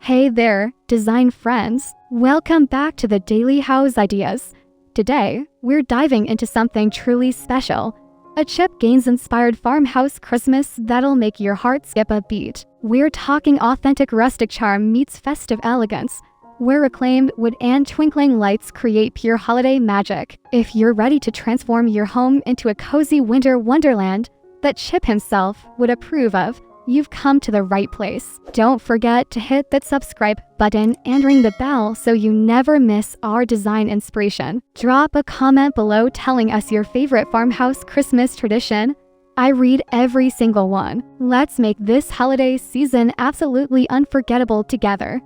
Hey there, design friends. Welcome back to the Daily House Ideas. Today, we're diving into something truly special. A Chip Gaines-inspired farmhouse Christmas that'll make your heart skip a beat. We're talking authentic rustic charm meets festive elegance, where reclaimed wood and twinkling lights create pure holiday magic. If you're ready to transform your home into a cozy winter wonderland that Chip himself would approve of, you've come to the right place. Don't forget to hit that subscribe button and ring the bell so you never miss our design inspiration. Drop a comment below telling us your favorite farmhouse Christmas tradition. I read every single one. Let's make this holiday season absolutely unforgettable together.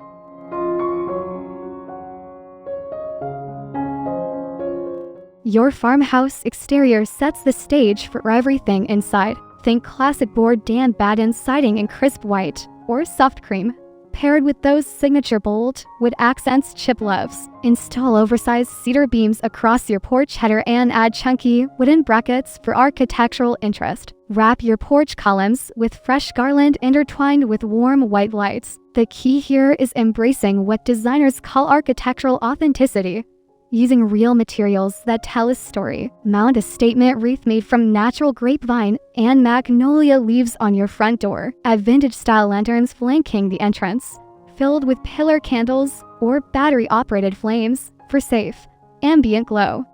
Your farmhouse exterior sets the stage for everything inside. Think classic board Dan Batten siding in crisp white or soft cream, paired with those signature bold wood accents Chip loves. Install oversized cedar beams across your porch header and add chunky wooden brackets for architectural interest. Wrap your porch columns with fresh garland intertwined with warm white lights. The key here is embracing what designers call architectural authenticity, using real materials that tell a story. Mount a statement wreath made from natural grapevine and magnolia leaves on your front door. Add vintage-style lanterns flanking the entrance, filled with pillar candles or battery-operated flames for safe, ambient glow.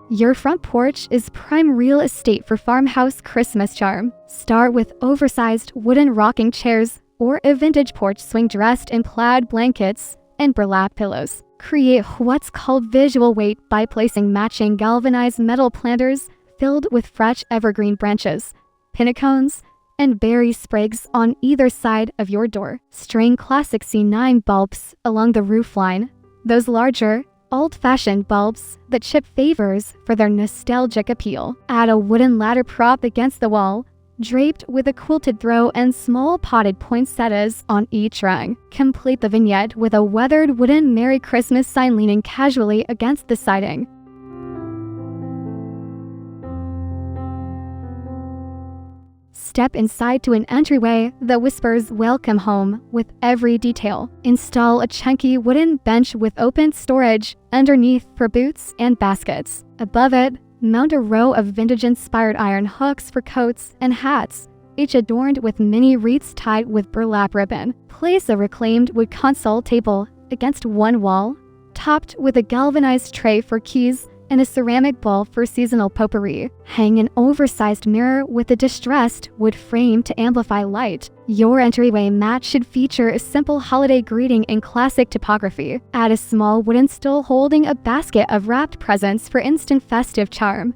Your front porch is prime real estate for farmhouse Christmas charm. Start with oversized wooden rocking chairs or a vintage porch swing dressed in plaid blankets and burlap pillows. Create what's called visual weight by placing matching galvanized metal planters filled with fresh evergreen branches, pinnacones, and berry sprigs on either side of your door. String classic C9 bulbs along the roofline, those larger, old-fashioned bulbs that Chip favors for their nostalgic appeal. Add a wooden ladder prop against the wall, draped with a quilted throw and small potted poinsettias on each rung. Complete the vignette with a weathered wooden Merry Christmas sign leaning casually against the siding. Step inside to an entryway that whispers welcome home with every detail. Install a chunky wooden bench with open storage underneath for boots and baskets. Above it, mount a row of vintage-inspired iron hooks for coats and hats, each adorned with mini wreaths tied with burlap ribbon. Place a reclaimed wood console table against one wall, topped with a galvanized tray for keys and a ceramic bowl for seasonal potpourri. Hang an oversized mirror with a distressed wood frame to amplify light. Your entryway mat should feature a simple holiday greeting in classic typography. Add a small wooden stool holding a basket of wrapped presents for instant festive charm.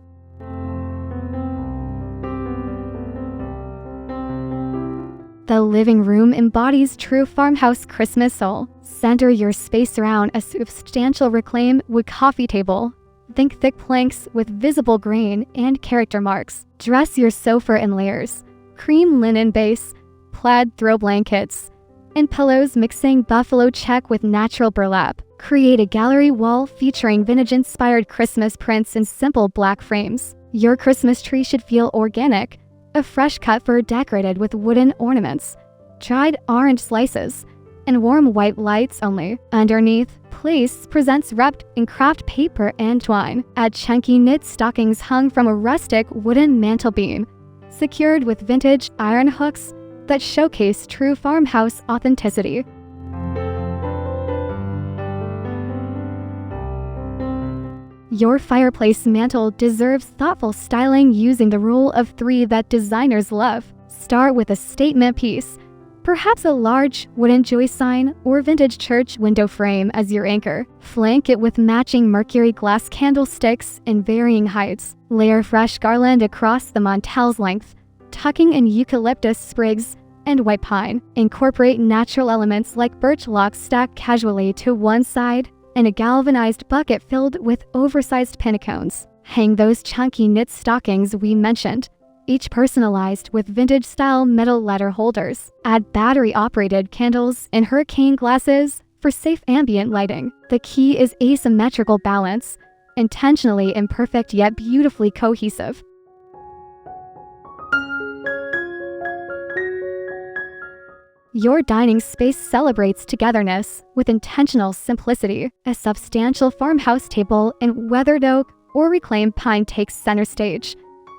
The living room embodies true farmhouse Christmas soul. Center your space around a substantial reclaimed wood coffee table. Think thick planks with visible grain and character marks. Dress your sofa in layers, cream linen base, plaid throw blankets, and pillows mixing buffalo check with natural burlap. Create a gallery wall featuring vintage-inspired Christmas prints in simple black frames. Your Christmas tree should feel organic, a fresh cut fir decorated with wooden ornaments, dried orange slices, and warm white lights only. Underneath, place presents wrapped in craft paper and twine. Add chunky knit stockings hung from a rustic wooden mantel beam, secured with vintage iron hooks that showcase true farmhouse authenticity. Your fireplace mantle deserves thoughtful styling using the rule of three that designers love. Start with a statement piece, perhaps a large wooden joy sign or vintage church window frame as your anchor. Flank it with matching mercury glass candlesticks in varying heights. Layer fresh garland across the mantel's length, tucking in eucalyptus sprigs and white pine. Incorporate natural elements like birch logs stacked casually to one side and a galvanized bucket filled with oversized pinnacones. Hang those chunky knit stockings we mentioned, each personalized with vintage-style metal letter holders. Add battery-operated candles and hurricane glasses for safe ambient lighting. The key is asymmetrical balance, intentionally imperfect yet beautifully cohesive. Your dining space celebrates togetherness with intentional simplicity. A substantial farmhouse table in weathered oak or reclaimed pine takes center stage,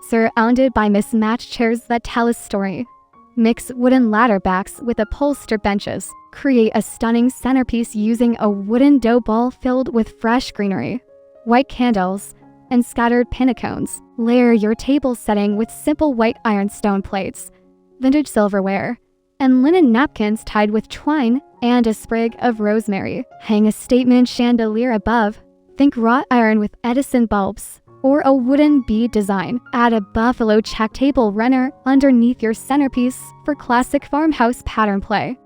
surrounded by mismatched chairs that tell a story. Mix wooden ladder backs with upholstered benches. Create a stunning centerpiece using a wooden dough ball filled with fresh greenery, white candles, and scattered pinnacones. Layer your table setting with simple white ironstone plates, vintage silverware, and linen napkins tied with twine and a sprig of rosemary. Hang a statement chandelier above. Think wrought iron with Edison bulbs or a wooden bead design. Add a buffalo check table runner underneath your centerpiece for classic farmhouse pattern play.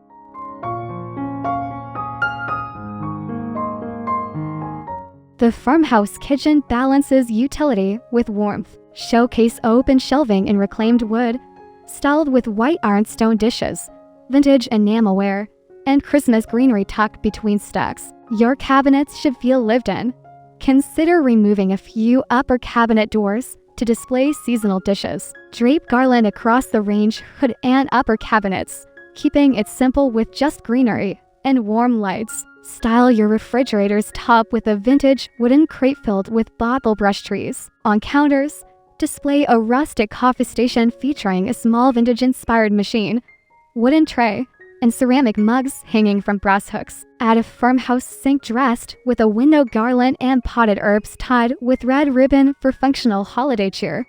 The farmhouse kitchen balances utility with warmth. Showcase open shelving in reclaimed wood, styled with white ironstone dishes, vintage enamelware, and Christmas greenery tucked between stacks. Your cabinets should feel lived in. Consider removing a few upper cabinet doors to display seasonal dishes. Drape garland across the range hood and upper cabinets, keeping it simple with just greenery and warm lights. Style your refrigerator's top with a vintage wooden crate filled with bottle brush trees. On counters, display a rustic coffee station featuring a small vintage-inspired machine, wooden tray, and ceramic mugs hanging from brass hooks. Add a farmhouse sink dressed with a window garland and potted herbs tied with red ribbon for functional holiday cheer.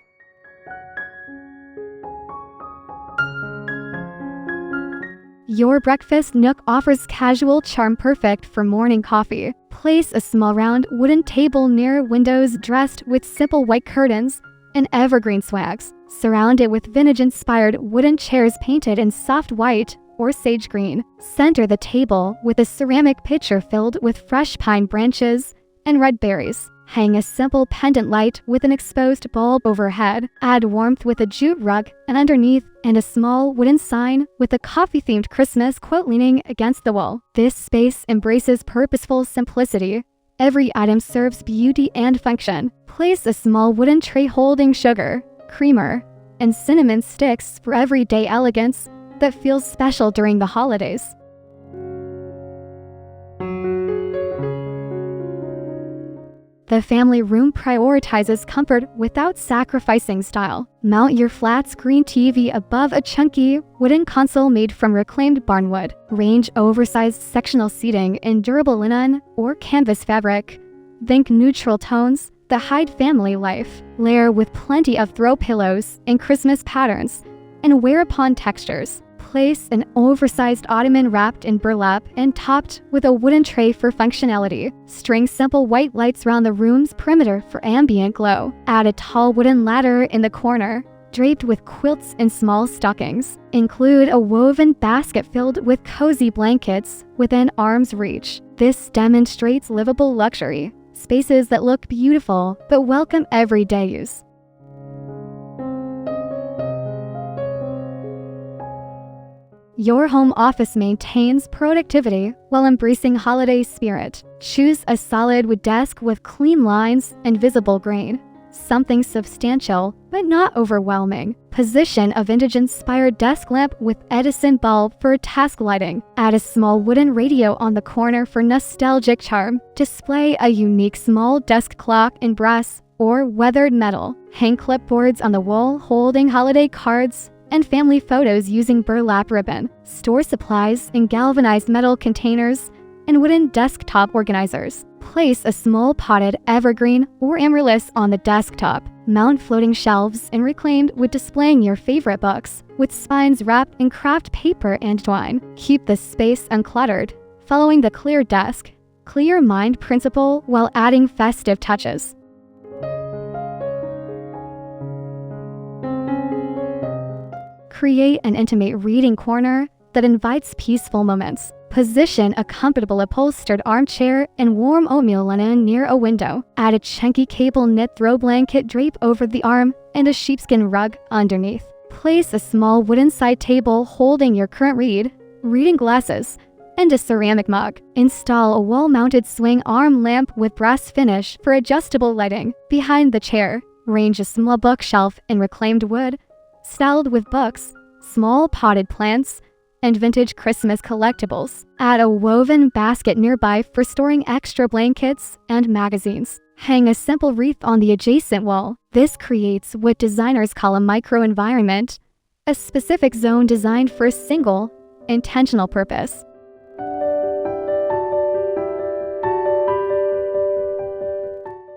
Your breakfast nook offers casual charm perfect for morning coffee. Place a small round wooden table near windows dressed with simple white curtains and evergreen swags. Surround it with vintage-inspired wooden chairs painted in soft white or sage green. Center the table with a ceramic pitcher filled with fresh pine branches and red berries. Hang a simple pendant light with an exposed bulb overhead. Add warmth with a jute rug and underneath, and a small wooden sign with a coffee-themed Christmas quote leaning against the wall. This space embraces purposeful simplicity. Every item serves beauty and function. Place a small wooden tray holding sugar, creamer, and cinnamon sticks for everyday elegance that feels special during the holidays. The family room prioritizes comfort without sacrificing style. Mount your flat screen TV above a chunky wooden console made from reclaimed barnwood. Range oversized sectional seating in durable linen or canvas fabric. Think neutral tones that hide family life. Layer with plenty of throw pillows in Christmas patterns and wear-upon textures. Place an oversized ottoman wrapped in burlap and topped with a wooden tray for functionality. String simple white lights around the room's perimeter for ambient glow. Add a tall wooden ladder in the corner, draped with quilts and small stockings. Include a woven basket filled with cozy blankets within arm's reach. This demonstrates livable luxury, spaces that look beautiful but welcome everyday use. Your home office maintains productivity while embracing holiday spirit. Choose a solid wood desk with clean lines and visible grain. Something substantial, but not overwhelming. Position a vintage-inspired desk lamp with Edison bulb for task lighting. Add a small wooden radio on the corner for nostalgic charm. Display a unique small desk clock in brass or weathered metal. Hang clipboards on the wall holding holiday cards and family photos using burlap ribbon. Store supplies in galvanized metal containers and wooden desktop organizers. Place a small potted evergreen or amaryllis on the desktop. Mount floating shelves in reclaimed wood displaying your favorite books, with spines wrapped in craft paper and twine. Keep the space uncluttered, following the clear desk, clear mind principle while adding festive touches. Create an intimate reading corner that invites peaceful moments. Position a comfortable upholstered armchair and warm oatmeal linen near a window. Add a chunky cable knit throw blanket drape over the arm and a sheepskin rug underneath. Place a small wooden side table holding your current reading glasses, and a ceramic mug. Install a wall-mounted swing arm lamp with brass finish for adjustable lighting. Behind the chair, range a small bookshelf in reclaimed wood, styled with books, small potted plants, and vintage Christmas collectibles. Add a woven basket nearby for storing extra blankets and magazines. Hang a simple wreath on the adjacent wall. This creates what designers call a microenvironment, a specific zone designed for a single, intentional purpose.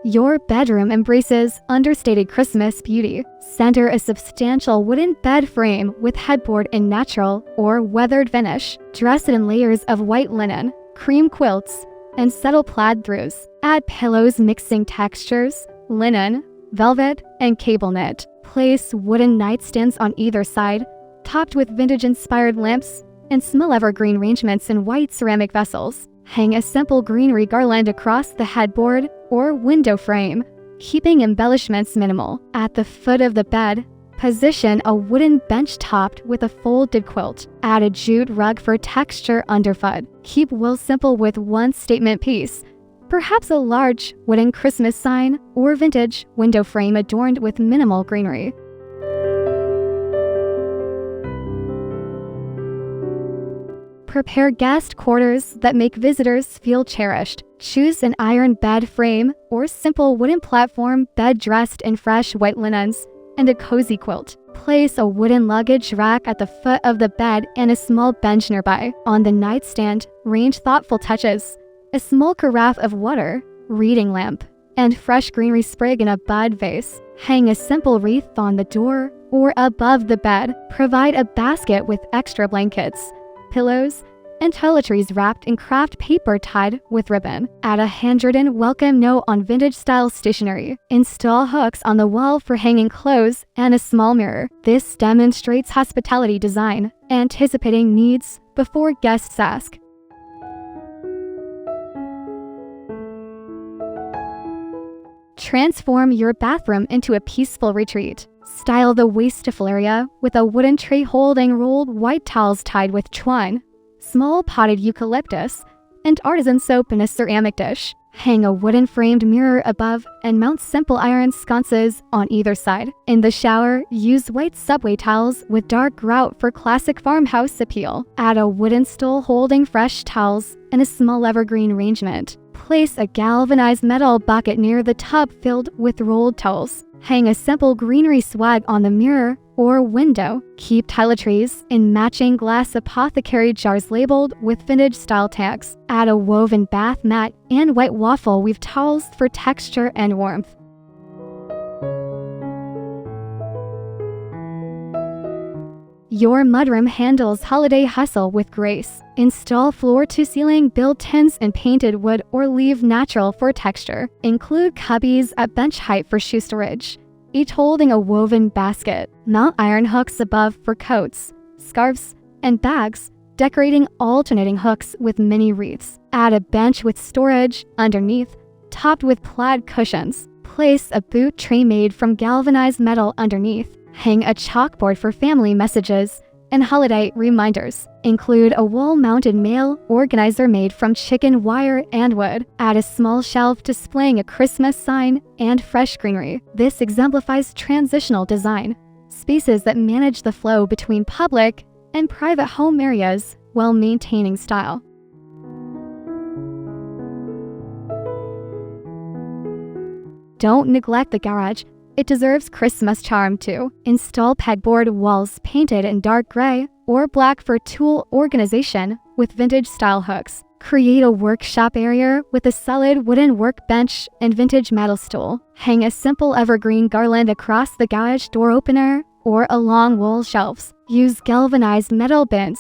Your bedroom embraces understated Christmas beauty. Center a substantial wooden bed frame with headboard in natural or weathered finish. Dress it in layers of white linen, cream quilts, and subtle plaid throws. Add pillows mixing textures, linen, velvet, and cable knit. Place wooden nightstands on either side, topped with vintage-inspired lamps and small evergreen arrangements in white ceramic vessels. Hang a simple greenery garland across the headboard or window frame, keeping embellishments minimal. At the foot of the bed, position a wooden bench topped with a folded quilt. Add a jute rug for texture underfoot. Keep wool simple with one statement piece, perhaps a large wooden Christmas sign or vintage window frame adorned with minimal greenery. Prepare guest quarters that make visitors feel cherished. Choose an iron bed frame or simple wooden platform bed dressed in fresh white linens and a cozy quilt. Place a wooden luggage rack at the foot of the bed and a small bench nearby. On the nightstand, arrange thoughtful touches: a small carafe of water, reading lamp, and fresh greenery sprig in a bud vase. Hang a simple wreath on the door or above the bed. Provide a basket with extra blankets, pillows, and toiletries wrapped in craft paper tied with ribbon. Add a handwritten welcome note on vintage-style stationery. Install hooks on the wall for hanging clothes and a small mirror. This demonstrates hospitality design, anticipating needs before guests ask. Transform your bathroom into a peaceful retreat. Style the wasteful area with a wooden tray holding rolled white towels tied with twine, small potted eucalyptus, and artisan soap in a ceramic dish. Hang a wooden framed mirror above and mount simple iron sconces on either side. In the shower, use white subway towels with dark grout for classic farmhouse appeal. Add a wooden stool holding fresh towels and a small evergreen arrangement. Place a galvanized metal bucket near the tub filled with rolled towels. Hang a simple greenery swag on the mirror or window. Keep toiletries in matching glass apothecary jars labeled with vintage-style tags. Add a woven bath mat and white waffle weave towels for texture and warmth. Your mudroom handles holiday hustle with grace. Install floor-to-ceiling built-ins in painted wood or leave natural for texture. Include cubbies at bench height for shoe storage, each holding a woven basket. Mount iron hooks above for coats, scarves, and bags, decorating alternating hooks with mini wreaths. Add a bench with storage underneath, topped with plaid cushions. Place a boot tray made from galvanized metal underneath. Hang a chalkboard for family messages and holiday reminders. Include a wall-mounted mail organizer made from chicken wire and wood. Add a small shelf displaying a Christmas sign and fresh greenery. This exemplifies transitional design, spaces that manage the flow between public and private home areas while maintaining style. Don't neglect the garage. It deserves Christmas charm too. Install pegboard walls painted in dark gray or black for tool organization with vintage-style hooks. Create a workshop area with a solid wooden workbench and vintage metal stool. Hang a simple evergreen garland across the garage door opener or along wall shelves. Use galvanized metal bins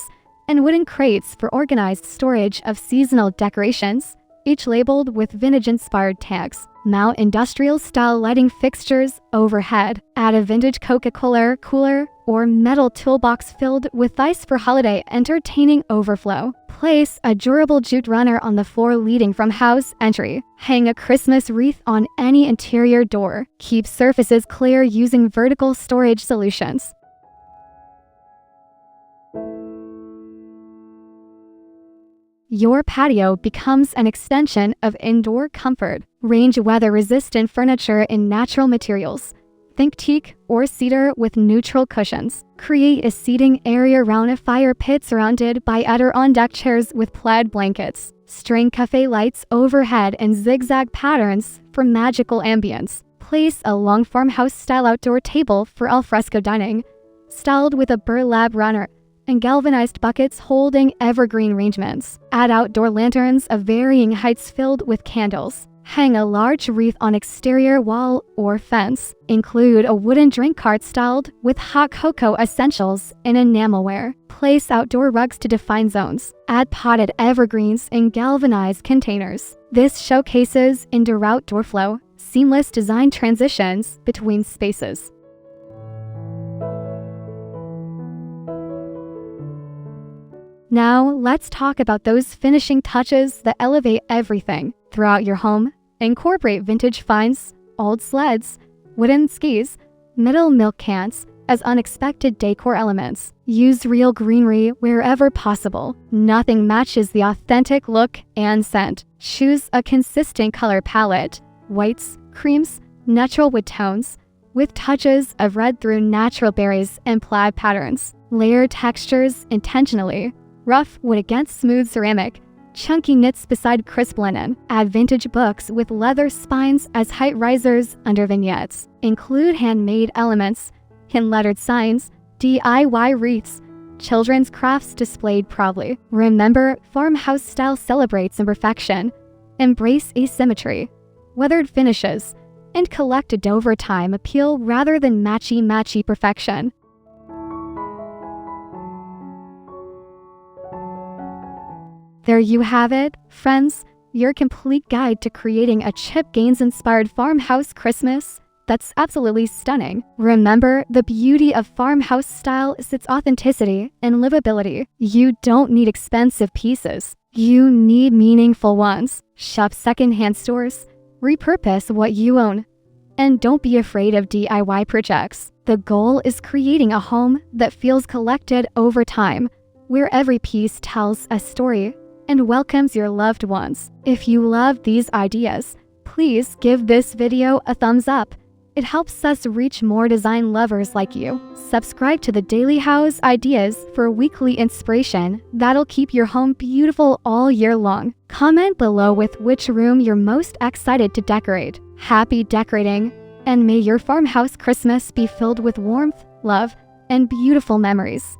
and wooden crates for organized storage of seasonal decorations, each labeled with vintage-inspired tags. Mount industrial-style lighting fixtures overhead. Add a vintage Coca-Cola cooler or metal toolbox filled with ice for holiday entertaining overflow. Place a durable jute runner on the floor leading from house entry. Hang a Christmas wreath on any interior door. Keep surfaces clear using vertical storage solutions. Your patio becomes an extension of indoor comfort. Range weather-resistant furniture in natural materials, Think teak or cedar with neutral cushions. Create a seating area around a fire pit surrounded by Adirondack chairs with plaid blankets. String cafe lights overhead in zigzag patterns for magical ambience. Place a long farmhouse-style outdoor table for alfresco dining, styled with a burlap runner and galvanized buckets holding evergreen arrangements. Add outdoor lanterns of varying heights filled with candles. Hang a large wreath on exterior wall or fence. Include a wooden drink cart styled with hot cocoa essentials in enamelware. Place outdoor rugs to define zones. Add potted evergreens in galvanized containers. This showcases indoor outdoor flow, seamless design transitions between spaces. Now, let's talk about those finishing touches that elevate everything. Throughout your home, incorporate vintage finds, old sleds, wooden skis, metal milk cans as unexpected decor elements. Use real greenery wherever possible. Nothing matches the authentic look and scent. Choose a consistent color palette, whites, creams, natural wood tones, with touches of red through natural berries and plaid patterns. Layer textures intentionally. Rough wood against smooth ceramic, chunky knits beside crisp linen. Add vintage books with leather spines as height risers under vignettes. Include handmade elements, hand-lettered signs, DIY wreaths, children's crafts displayed proudly. Remember, farmhouse style celebrates imperfection. Embrace asymmetry. Weathered finishes and collected over time appeal rather than matchy-matchy perfection. There you have it, friends, your complete guide to creating a Chip Gaines-inspired farmhouse Christmas that's absolutely stunning. Remember, the beauty of farmhouse style is its authenticity and livability. You don't need expensive pieces. You need meaningful ones. Shop secondhand stores, repurpose what you own, and don't be afraid of DIY projects. The goal is creating a home that feels collected over time, where every piece tells a story and welcomes your loved ones. If you love these ideas, please give this video a thumbs up. It helps us reach more design lovers like you. Subscribe to the Daily House Ideas for weekly inspiration that'll keep your home beautiful all year long. Comment below with which room you're most excited to decorate. Happy decorating, and may your farmhouse Christmas be filled with warmth, love, and beautiful memories.